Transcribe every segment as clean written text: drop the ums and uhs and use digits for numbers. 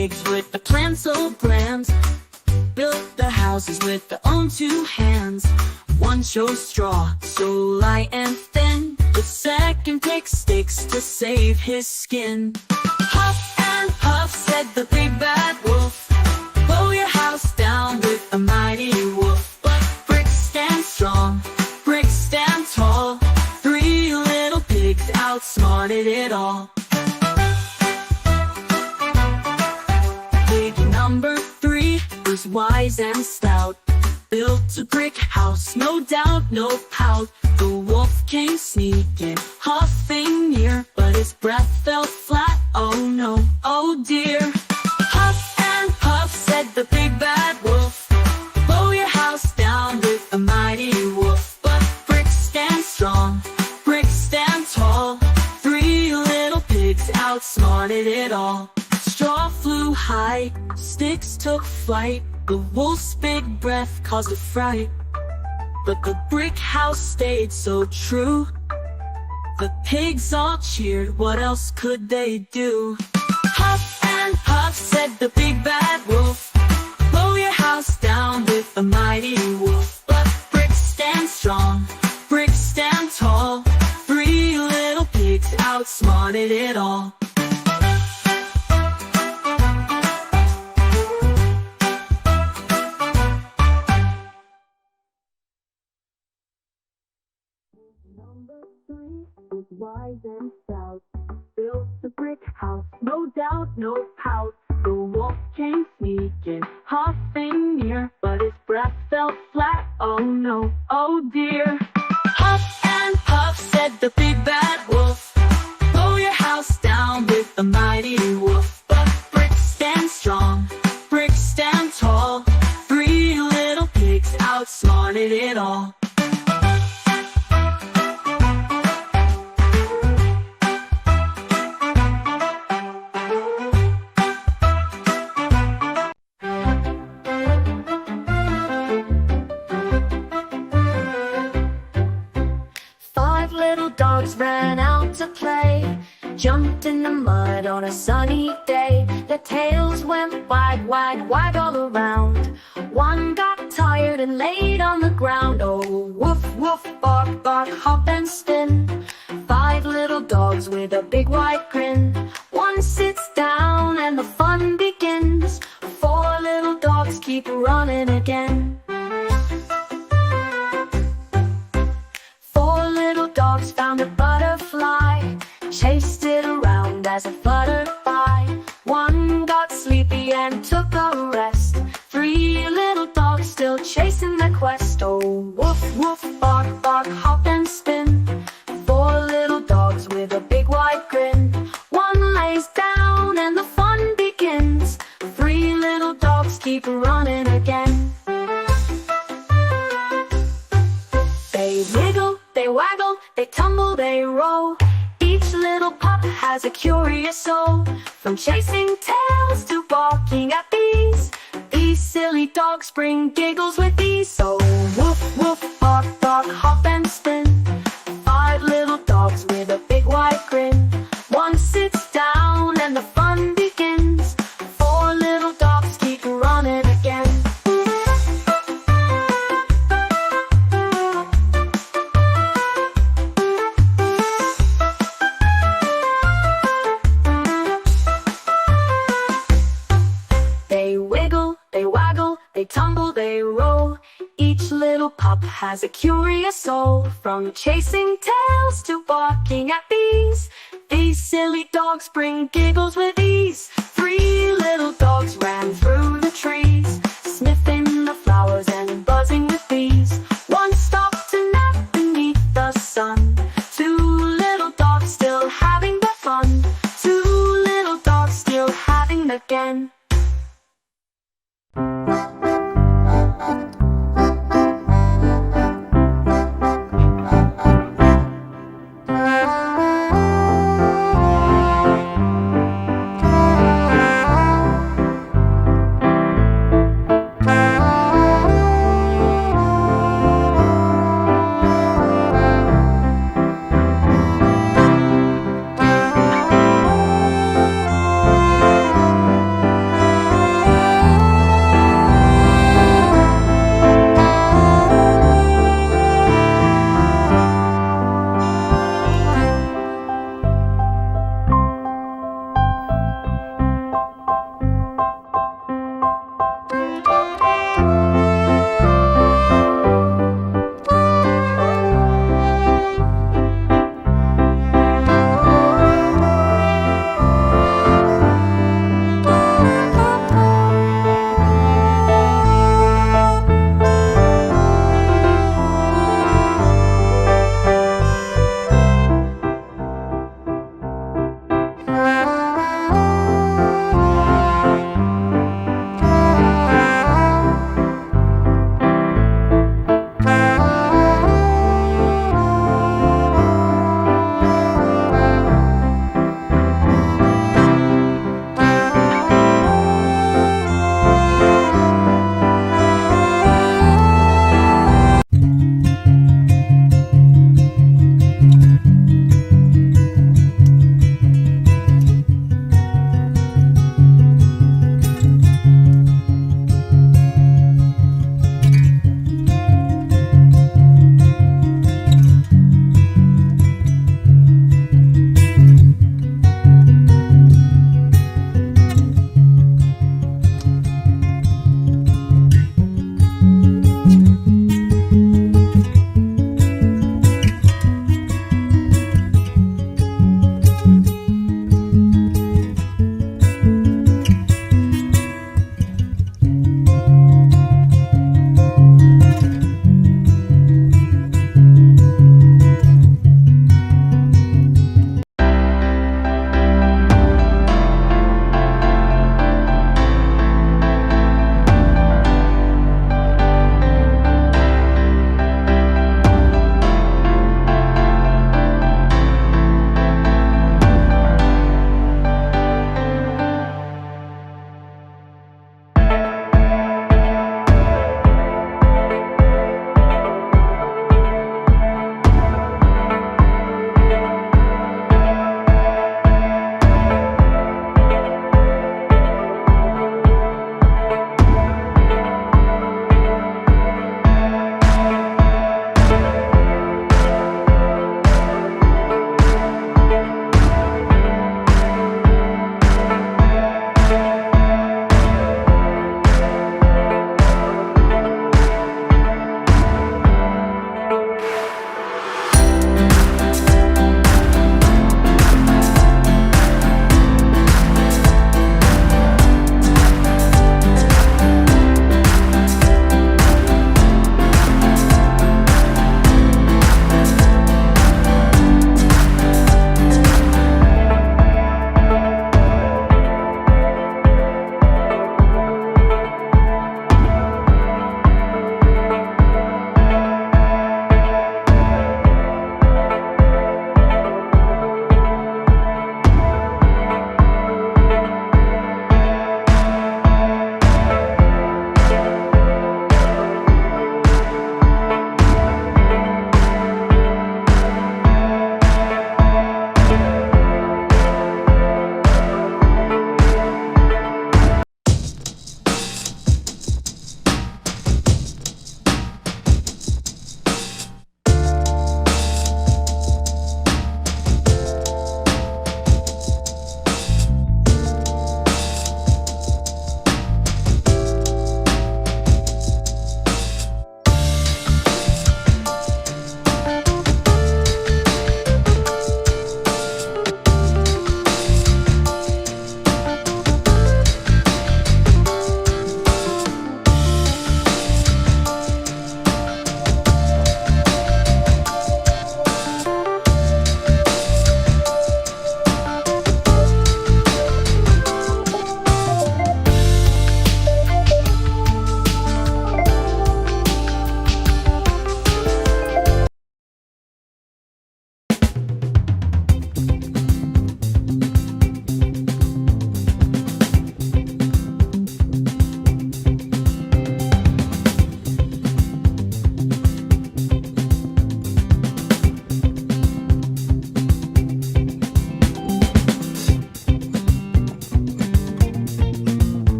pigs with the plan so grand, built the houses with their own two hands. One chose straw, so light and thin. The second picked sticks to save his skin. Huff and puff, said the big bad wolf, blow your house down with a mighty woof. But bricks stand strong, bricks stand tall. Three little pigs outsmarted it all. Pig number 3 was wise and stout, built a brick house, no doubt, no pout. The wolf came sneaking, huffing near, but his breath fell flat, oh no, oh dear. Huff and puff, said the big bad wolf, blow your house down with a mighty woof. But bricks stand strong, bricks stand tall. Three little pigs outsmarted it all. Straw flew high, sticks took flight. The wolf's big breath caused a fright, but the brick house stayed so true. The pigs all cheered, what else could they do? Huff and puff, said the big bad wolf, blow your house down with a mighty woof. But bricks stand strong, bricks stand tall. Three little pigs outsmarted it all. Number 3 was wise and stout, built a brick house, no doubt, no pout. The wolf came sneaking, huffing near, but his breath fell flat, oh no, oh dear. Huff and puff, said the big bad wolf, blow your house down with a mighty woof. But bricks stand strong, bricks stand tall. Three little pigs outsmarted it all. 5 little dogs ran out to play, jumped in the mud on a sunny day. Their tails went wag, wag, wag all around. One got tired and laid on the ground. Oh, woof, woof, bark, bark, hop and spin. 5 little dogs with a big white grin. One sits down and the fun begins. 4 little dogs keep running again. 4 little dogs found a butterfly, chased it around as a butterfly. One got sleepy and took a rest. 3 little dogs still chasing their quest. Oh, woof, woof, bark, bark, hop and spin. 4 little dogs with a big white grin. One lays down and the fun begins. 3 little dogs keep running again. They wiggle, they waggle, they tumble, they roll. Each little pup has a curious soul. From chasing tails to barking at bees, these silly dogs bring giggles with ease. So woof, woof, bark, bark, hop and spin. 5 little dogs with a big white grin. One sits down and the fun begins. 4 little dogs keep running again. They wiggle, they waggle, they tumble, they roll. Each little pup has a curious soul. From chasing tails to barking at bees, these silly dogs bring giggles with ease. 3 little dogs ran through the trees, sniffing the flowers and buzzing with bees. One stopped to nap beneath the sun. 2 little dogs still having their fun. 2 little dogs still having again.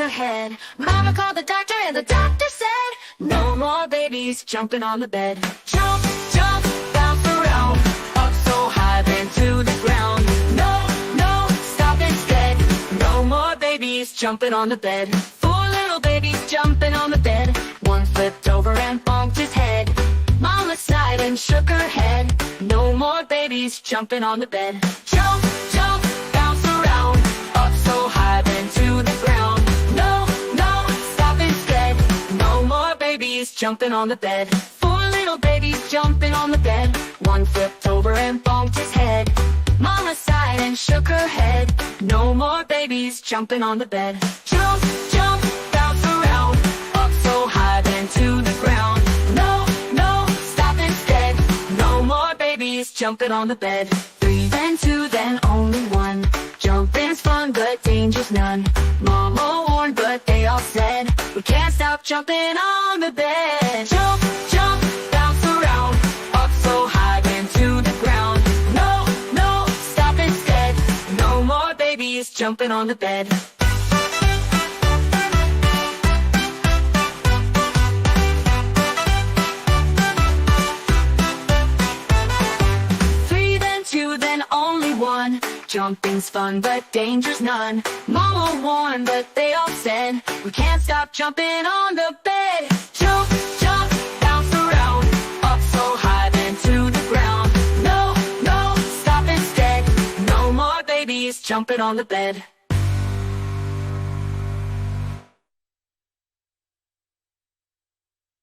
her head. Mama called the doctor and the doctor said, no more babies jumping on the bed. Jump, jump, bounce around, up so high then to the ground. No, no, stop instead. No more babies jumping on the bed. 4 little babies jumping on the bed. One flipped over and bonked his head. Mama sighed and shook her head. No more babies jumping on the bed. Jump, jump, bounce around, up so high then to the ground. No, no, stop instead. No more babies jumping on the bed. 4 little babies jumping on the bed. One flipped over and bonked his head. Mama sighed and shook her head. No more babies jumping on the bed. Jump, jump, bounce around, up so high then to the ground. No, no, stop instead. No more babies jumping on the bed. 3, then 2, then only 1. Jumping's fun, but danger's none. Mama warned, but they all said, we can't stop jumping on the bed. Jump, jump, bounce around, up so high then to the ground. No, no, stop instead. No more babies jumping on the bed. Then only 1. Jumping's fun, but danger's none. Mama warned, but they all said, we can't stop jumping on the bed. Jump, jump, bounce around, up so high then to the ground. No, no, stop instead. No more babies jumping on the bed.